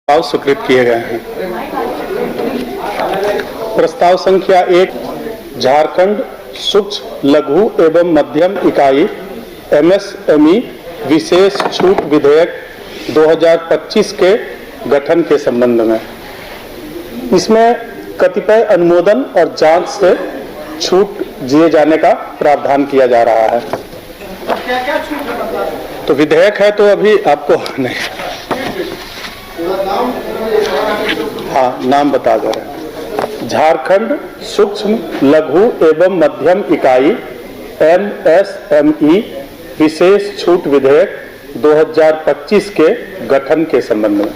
प्रस्ताव स्वीकृत किए गए हैं। प्रस्ताव संख्या 1 झारखंड सूक्ष्म लघु एवं मध्यम इकाई एमएसएमई विशेष छूट विधेयक 2025 के गठन के संबंध में। इसमें कतिपय अनुमोदन और जांच से छूट दिए जाने का प्रावधान किया जा रहा है। तो विधेयक है तो अभी आपको नहीं, हाँ नाम बता दे रहे हैं। झारखंड सूक्ष्म लघु एवं मध्यम इकाई एमएसएमई विशेष छूट विधेयक 2025 के गठन के संबंध में।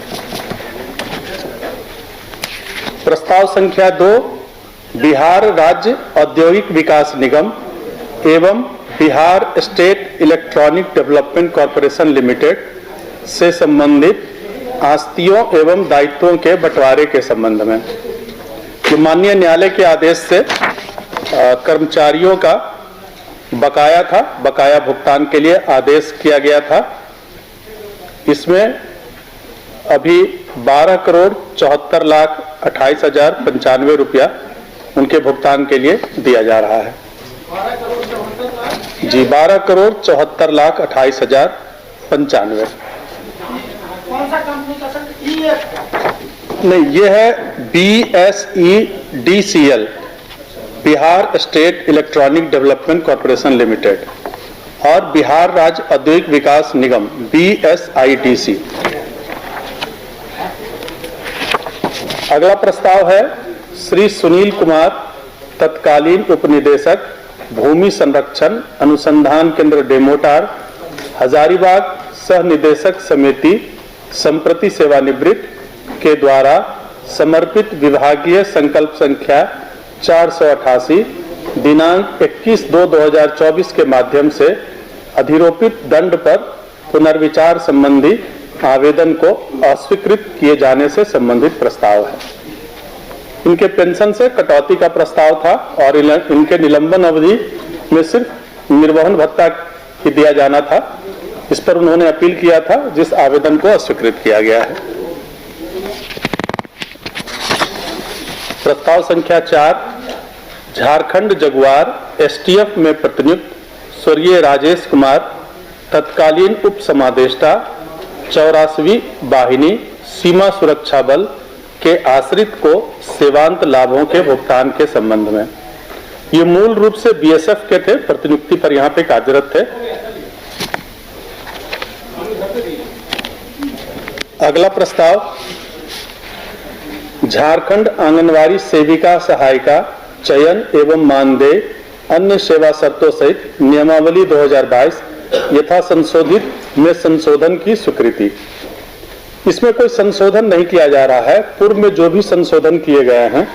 प्रस्ताव संख्या 2 बिहार राज्य औद्योगिक विकास निगम एवं Bihar state electronic development corporation limited से संबंधित आस्तियों एवं दायित्वों के बंटवारे के संबंध में। माननीय न्यायालय के आदेश से कर्मचारियों का बकाया भुगतान के लिए आदेश किया गया था। इसमें अभी 12,74,28,095 रुपया उनके भुगतान के लिए दिया जा रहा है। जी 12,74,28,095। कौन सा कंपनी का सर? नहीं, ये है BSEDCL Bihar state electronic development corporation limited और बिहार राज्य औद्योगिक विकास निगम BSIDC। अगला प्रस्ताव है श्री सुनील कुमार तत्कालीन उपनिदेशक भूमि संरक्षण अनुसंधान केंद्र डेमोटार हजारीबाग सह निदेशक समिति संप्रति सेवानिवृत्त के द्वारा समर्पित विभागीय संकल्प संख्या 488 दिनांक 21/2/2024 के माध्यम से अधिरोपित दंड पर पुनर्विचार संबंधी आवेदन को अस्वीकृत किए जाने से संबंधित प्रस्ताव है। इनके पेंशन से कटौती का प्रस्ताव था और इनके निलंबन अवधि में सिर्फ निर्वहन भत्ता ही दिया जाना था। इस पर उन्होंने अपील किया था, जिस आवेदन को अस्वीकृत किया गया है। प्रस्ताव संख्या 4 झारखंड जगुआर STF में प्रतिनियुक्त स्वर्गीय राजेश कुमार तत्कालीन उप समादेष्टा 84वीं वाहिनी सीमा सुरक्षा बल के आश्रित को सेवांत लाभों के भुगतान के संबंध में। ये मूल रूप से BSF के थे, प्रतिनियुक्ति पर यहाँ पे कार्यरत थे। अगला प्रस्ताव झारखंड आंगनवाड़ी सेविका सहायिका चयन एवं मानदेय अन्य सेवा शर्तों सहित नियमावली 2022 यथा संशोधित में संशोधन की स्वीकृति। इसमें कोई संशोधन नहीं किया जा रहा है। पूर्व में जो भी संशोधन किए गए हैं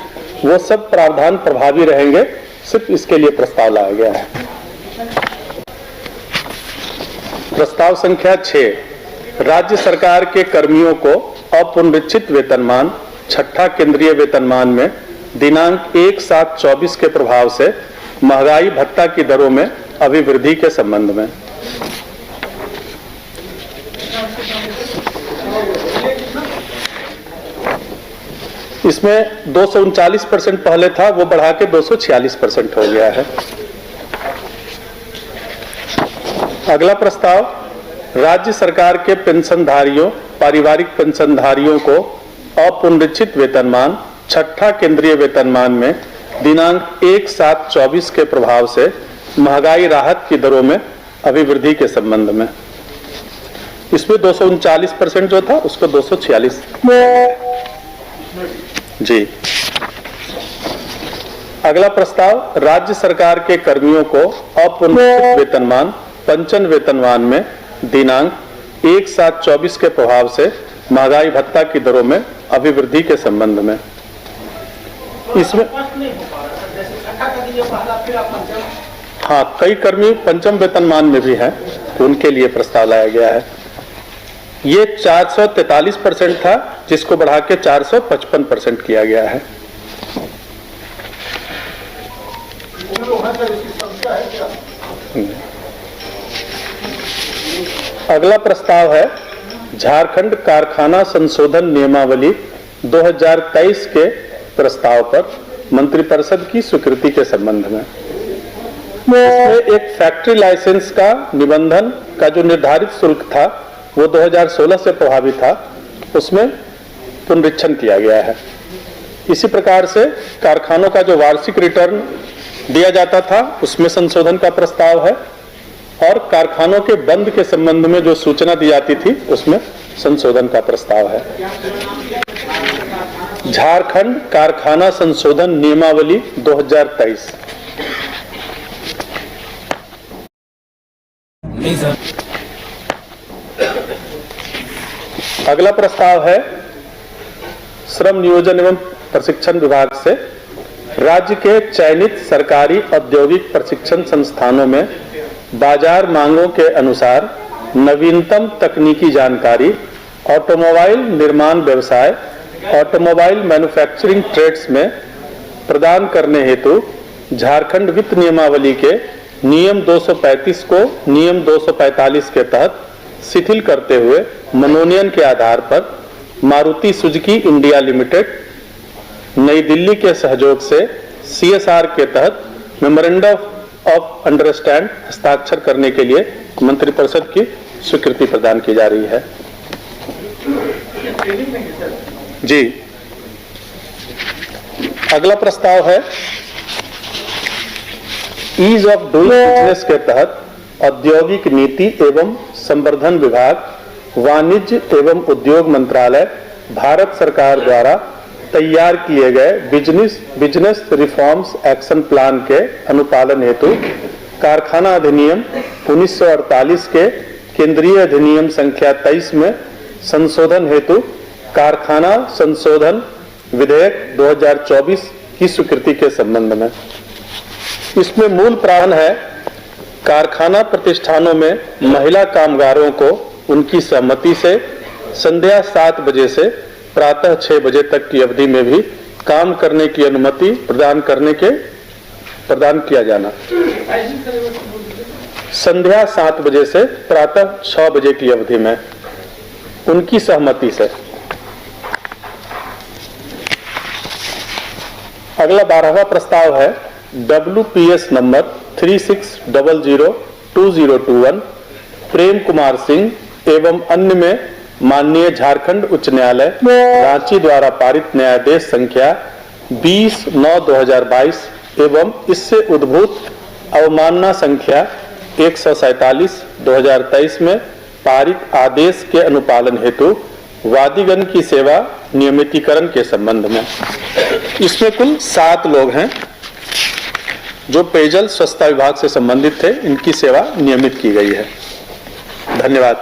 वो सब प्रावधान प्रभावी रहेंगे, सिर्फ इसके लिए प्रस्ताव लाया गया है। प्रस्ताव संख्या 6 राज्य सरकार के कर्मियों को अपुनरीक्षित वेतनमान छठा केंद्रीय वेतनमान में दिनांक 1/7/24 के प्रभाव से महंगाई भत्ता की दरों में अभिवृद्धि के संबंध में। इसमें 239% पहले था, वो बढ़ा के 246% हो गया है। अगला प्रस्ताव राज्य सरकार के पेंशनधारियों पारिवारिक पेंशनधारियों को अपुनरीक्षित वेतनमान छठा केंद्रीय वेतनमान में दिनांक 1/7/24 के प्रभाव से महंगाई राहत की दरों में अभिवृद्धि के संबंध में। इसमें 239% जो था उसको 246 जी। अगला प्रस्ताव राज्य सरकार के कर्मियों को अपुनरीक्षित वेतनमान पंचम वेतनमान में दिनांक 1/7/24 के प्रभाव से महंगाई भत्ता की दरों में अभिवृद्धि के संबंध में। इसमें हाँ कई कर्मी पंचम वेतनमान में भी हैं, उनके लिए प्रस्ताव लाया गया है। ये 443% था, जिसको बढ़ा के 455% किया गया है। अगला प्रस्ताव है झारखंड कारखाना संशोधन नियमावली 2023 के प्रस्ताव पर मंत्रिपरिषद की स्वीकृति के संबंध में। इसमें एक फैक्ट्री लाइसेंस का निबंधन का जो निर्धारित शुल्क था वो 2016 से प्रभावित था, उसमें पुनरीक्षण किया गया है। इसी प्रकार से कारखानों का जो वार्षिक रिटर्न दिया जाता था उसमें संशोधन का प्रस्ताव है, और कारखानों के बंद के संबंध में जो सूचना दी जाती थी उसमें संशोधन का प्रस्ताव है। झारखंड कारखाना संशोधन नियमावली 2023। अगला प्रस्ताव है श्रम नियोजन एवं प्रशिक्षण विभाग से राज्य के चयनित सरकारी औद्योगिक प्रशिक्षण संस्थानों में बाजार मांगों के अनुसार नवीनतम तकनीकी जानकारी, ऑटोमोबाइल निर्माण व्यवसाय, ऑटोमोबाइल मैन्युफैक्चरिंग ट्रेड्स में प्रदान करने हेतु झारखंड वित्त नियमावली के नियम 235 को नियम 245 के तहत शिथिल करते हुए मनोनयन के आधार पर मारुति सुजुकी इंडिया लिमिटेड नई दिल्ली के सहयोग से CSR के तहत मेमोरेंडम ऑफ अंडरस्टैंड हस्ताक्षर करने के लिए मंत्रिपरिषद की स्वीकृति प्रदान की जा रही है। जी, अगला प्रस्ताव है ईज ऑफ डूइंग बिजनेस के तहत औद्योगिक नीति एवं संवर्धन विभाग, वाणिज्य एवं उद्योग मंत्रालय, भारत सरकार द्वारा तैयार किए गए बिजनेस रिफॉर्म्स एक्शन प्लान के अनुपालन हेतु कारखाना अधिनियम 1948 के केंद्रीय अधिनियम संख्या 23 में संशोधन हेतु कारखाना संशोधन विधेयक 2024 की स्वीकृति के संबंध में। इसमें मूल प्रावधान है कारखाना प्रतिष्ठानों में महिला कामगारों को उनकी सहमति से संध्या 7 बजे से प्रातः 6 बजे तक की अवधि में भी काम करने की अनुमति प्रदान किया जाना। संध्या 7 बजे से प्रातः 6 बजे की अवधि में उनकी सहमति से। अगला 12वां प्रस्ताव है WPS नंबर 36002021 प्रेम कुमार सिंह एवं अन्य में माननीय झारखंड उच्च न्यायालय रांची द्वारा पारित न्यायादेश संख्या 20/9/2022 एवं इससे उद्भूत अवमानना संख्या 147/2023 में पारित आदेश के अनुपालन हेतु वादीगण की सेवा नियमितीकरण के संबंध में। इसमें कुल 7 लोग हैं जो पेयजल स्वच्छता विभाग से संबंधित थे, इनकी सेवा नियमित की गई है। धन्यवाद।